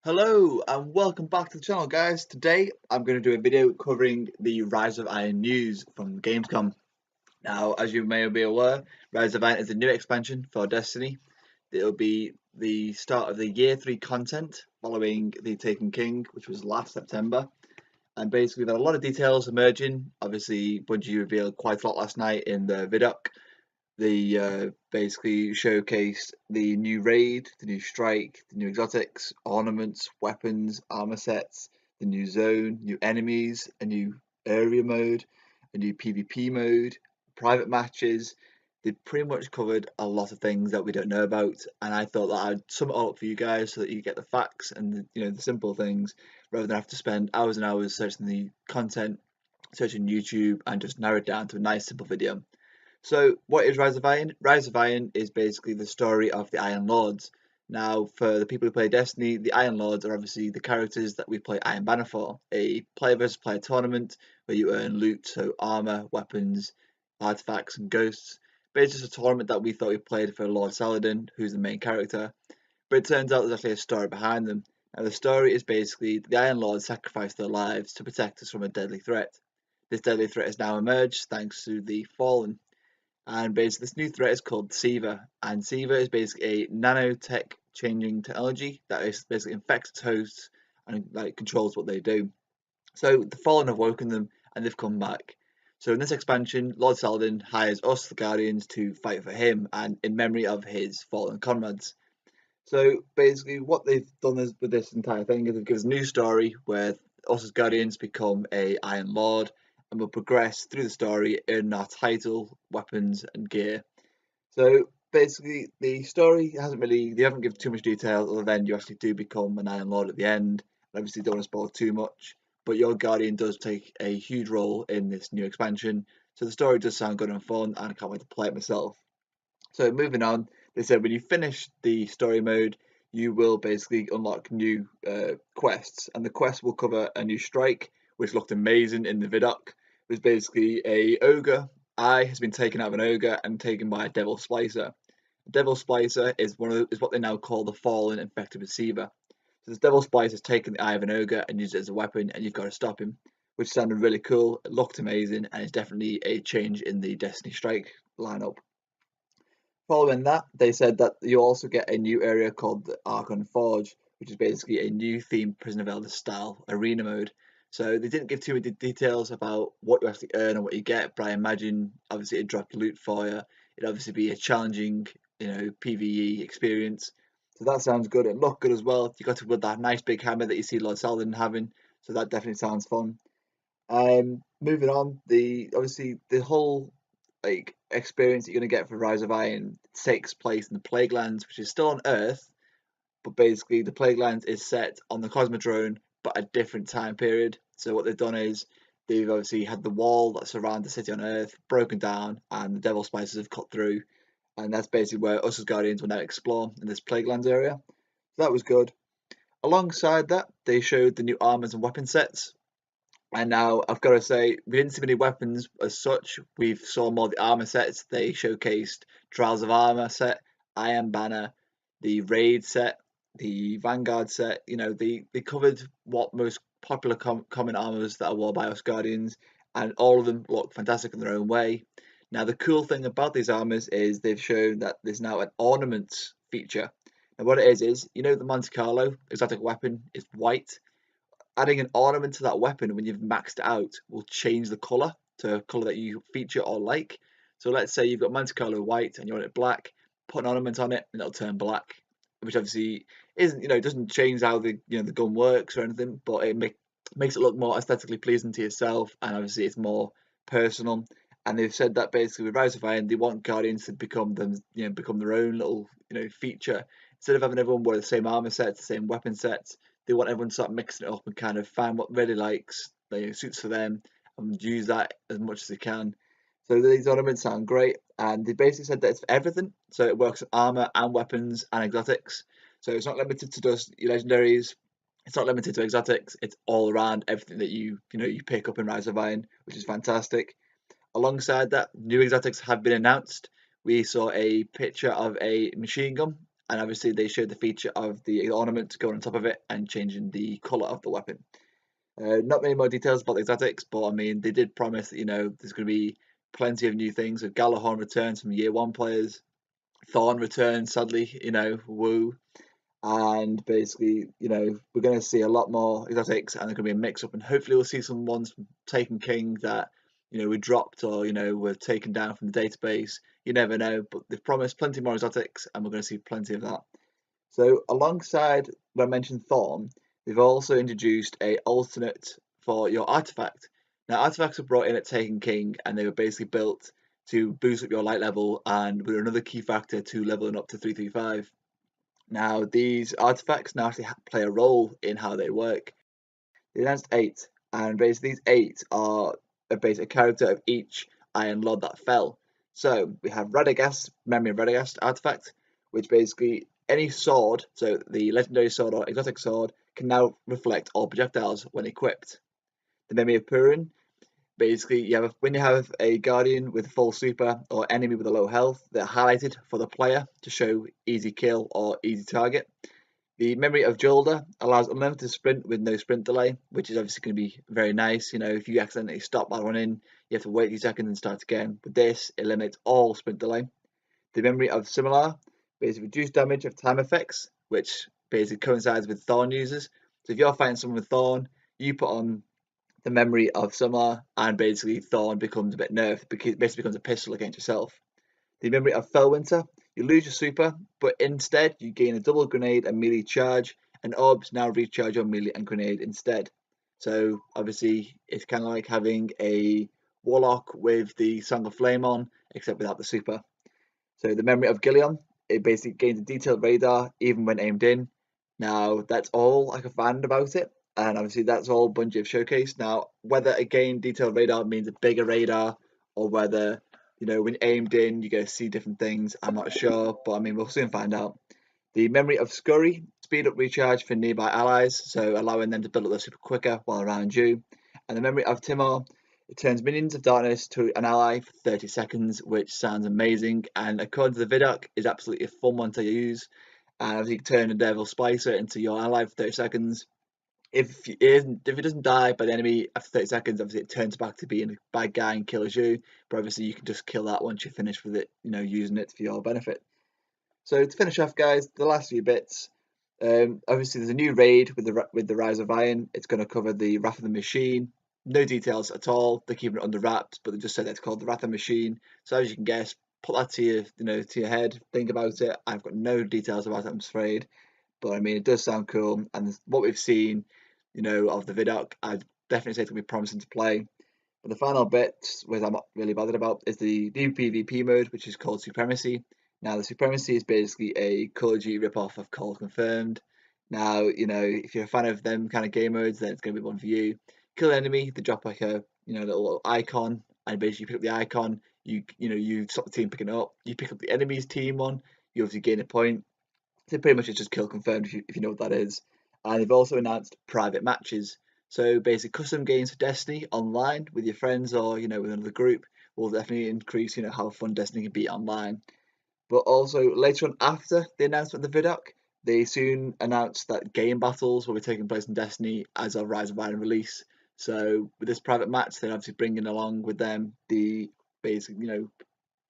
Hello and welcome back to the channel, guys. Today I'm going to do a video covering the Rise of Iron news from Gamescom. Now, as you may be aware, Rise of Iron is a new expansion for Destiny. It'll be the start of the Year 3 content following the Taken King, which was last September. And basically, there are a lot of details emerging. Obviously, Bungie revealed quite a lot last night in the vidoc. They basically showcased the new raid, the new strike, the new exotics, ornaments, weapons, armor sets, the new zone, new enemies, a new area mode, a new PvP mode, private matches. They pretty much covered a lot of things that we don't know about, and I thought that I'd sum it all up for you guys so that you get the facts and the simple things rather than have to spend hours and hours searching the content, searching YouTube, and just narrow it down to a nice simple video. So, what is Rise of Iron? Rise of Iron is basically the story of the Iron Lords. Now, for the people who play Destiny, the Iron Lords are obviously the characters that we play Iron Banner for. A player versus player tournament where you earn loot, so armor, weapons, artifacts, and ghosts. But it's just a tournament that we thought we played for Lord Saladin, who's the main character. But it turns out there's actually a story behind them. Now, the story is basically the Iron Lords sacrificed their lives to protect us from a deadly threat. This deadly threat has now emerged thanks to the Fallen. And basically, this new threat is called Siva, and Siva is basically a nanotech changing technology that is basically infects its hosts and controls what they do. So the Fallen have woken them, and they've come back. So in this expansion, Lord Saladin hires us, the Guardians, to fight for him and in memory of his fallen comrades. So basically, what they've done is, with this entire thing is they've given us a new story where us as Guardians become a Iron Lord, and we'll progress through the story, earn our title, weapons, and gear. So basically, the story they haven't given too much detail other than you actually do become an Iron Lord at the end. Obviously, don't want to spoil too much, but your Guardian does take a huge role in this new expansion. So the story does sound good and fun, and I can't wait to play it myself. So moving on, they said when you finish the story mode, you will basically unlock new quests, and the quest will cover a new strike, which looked amazing in the vidoc. It was basically a ogre eye has been taken out of an ogre and taken by a devil splicer. A devil splicer is what they now call the fallen infected receiver. So this devil splicer has taken the eye of an ogre and used it as a weapon, and you've got to stop him, which sounded really cool. It looked amazing, and it's definitely a change in the Destiny Strike lineup. Following that, they said that you also get a new area called the Archon Forge, which is basically a new themed Prison of Elders style arena mode. So they didn't give too many details about what you actually earn and what you get, but I imagine obviously it dropped loot for you. It'd obviously be a challenging, PvE experience. So that sounds good. It looked good as well. You got to wield that nice big hammer that you see Lord Saladin having, so that definitely sounds fun. Moving on, the whole experience that you're gonna get for Rise of Iron takes place in the Plaguelands, which is still on Earth, but basically the Plaguelands is set on the Cosmodrome, but a different time period. So what they've done is they've obviously had the wall that surrounds the city on Earth broken down, and the Devil Spicers have cut through, and that's basically where us as Guardians will now explore in this Plaguelands area. So that was good. Alongside that, they showed the new armors and weapon sets. And now I've got to say, we didn't see many weapons as such. We saw more the armor sets. They showcased Trials of Armor set, Iron Banner, the Raid set, the Vanguard set. They covered what most popular common armors that are worn by us Guardians, and all of them look fantastic in their own way. Now, the cool thing about these armors is they've shown that there's now an ornaments feature. And what it is the Monte Carlo exotic weapon is white. Adding an ornament to that weapon when you've maxed it out will change the colour to a colour that you feature or like. So let's say you've got Monte Carlo white and you want it black, put an ornament on it and it'll turn black, which obviously isn't, it doesn't change how the gun works or anything, but it makes it look more aesthetically pleasing to yourself, and obviously it's more personal. And they've said that basically with Rise of Iron, they want Guardians to become become their own little, feature. Instead of having everyone wear the same armor sets, the same weapon sets, they want everyone to start mixing it up and kind of find what really suits for them, and use that as much as they can. So these ornaments sound great, and they basically said that it's for everything. So it works with armor and weapons and exotics. So it's not limited to just your legendaries. It's not limited to exotics. It's all around everything that you pick up in Rise of Iron, which is fantastic. Alongside that, new exotics have been announced. We saw a picture of a machine gun and obviously they showed the feature of the ornament going on top of it and changing the colour of the weapon. Not many more details about the exotics, but I mean, they did promise that, there's going to be plenty of new things. So Galahorn returns from year one players, Thorn returns, sadly, woo. And basically, we're going to see a lot more exotics, and they're going to be a mix up, and hopefully we'll see some ones from Taken King that, we dropped or, were taken down from the database. You never know, but they've promised plenty more exotics, and we're going to see plenty of that. So alongside when I mentioned Thorn, they've also introduced a alternate for your artifact. Now artifacts were brought in at Taken King, and they were basically built to boost up your light level, and were another key factor to leveling up to 335. Now these artifacts now actually play a role in how they work. They announced 8, and basically these 8 are a basic character of each Iron Lord that fell. So we have Radagast, Memory of Radagast artifact, which basically any sword, so the legendary sword or exotic sword, can now reflect all projectiles when equipped. The Memory of Purin, basically when you have a guardian with full super or enemy with a low health, they're highlighted for the player to show easy kill or easy target. The Memory of Jolder allows unlimited sprint with no sprint delay, which is obviously going to be very nice. If you accidentally stop while running, you have to wait a few seconds and start again. With this, it eliminates all sprint delay. The Memory of Similar basically reduced damage of time effects, which basically coincides with Thorn users. So if you're fighting someone with Thorn, you put on the Memory of Similar, and basically Thorn becomes a bit nerfed because it basically becomes a pistol against yourself. The Memory of Fellwinter, you lose your super, but instead you gain a double grenade and melee charge, and orbs now recharge your melee and grenade instead. So obviously it's kind of like having a warlock with the Song of Flame on, except without the super. So the Memory of Gillion, it basically gains a detailed radar even when aimed in. Now that's all I can find about it, and obviously that's all Bungie have showcased. Now whether again detailed radar means a bigger radar, or whether when aimed in you get to see different things, I'm not sure, but I mean we'll soon find out. The Memory of Scurry, speed up recharge for nearby allies, so allowing them to build up their super quicker while around you. And the Memory of Timor, it turns minions of darkness to an ally for 30 seconds, which sounds amazing, and according to the vidoc, is absolutely a fun one to use. And you can turn a Devil Splicer into your ally for 30 seconds. If it doesn't die by the enemy after 30 seconds, obviously it turns back to being a bad guy and kills you. But obviously you can just kill that once you're finished with it, using it for your benefit. So to finish off, guys, the last few bits. Obviously, there's a new raid with the Rise of Iron. It's going to cover the Wrath of the Machine. No details at all. They're keeping it under wraps, but they just said it's called the Wrath of the Machine. So as you can guess, put that to your head. Think about it. I've got no details about it, I'm afraid, but I mean it does sound cool. And what we've seen, of the vidoc, I'd definitely say it's going to be promising to play. But the final bit, which I'm not really bothered about, is the new PvP mode, which is called Supremacy. Now, the Supremacy is basically a Call of Duty ripoff of Call Confirmed. Now, if you're a fan of them kind of game modes, then it's going to be one for you. Kill an enemy, they drop like a little icon, and basically you pick up the icon. You stop the team picking it up. You pick up the enemy's team one. You obviously gain a point. So pretty much it's just Kill Confirmed if you know what that is. And they've also announced private matches. So basically custom games for Destiny online with your friends or with another group will definitely increase how fun Destiny can be online. But also later on, after the announcement of the vidoc, they soon announced that game battles will be taking place in Destiny as of Rise of Iron release. So with this private match, they're obviously bringing along with them the basic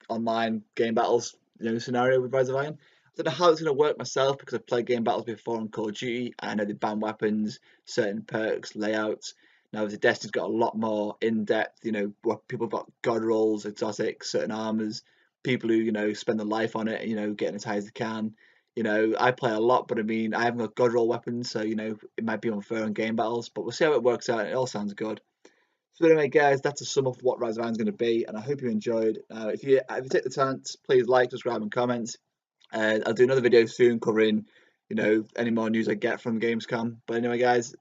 online game battles scenario with Rise of Iron. I don't know how it's going to work myself because I've played game battles before on Call of Duty. I know they ban weapons, certain perks, layouts. Now the Destiny's got a lot more in depth. Where people have got god rolls, exotics, certain armors. People who spend their life on it. Getting as high as they can. I play a lot, but I mean I haven't got god roll weapons, so it might be unfair on game battles. But we'll see how it works out. It all sounds good. So anyway, guys, that's a sum of what Rise of Iron is going to be, and I hope you enjoyed. If you take the chance, please like, subscribe, and comment. I'll do another video soon covering, any more news I get from Gamescom. But anyway, guys,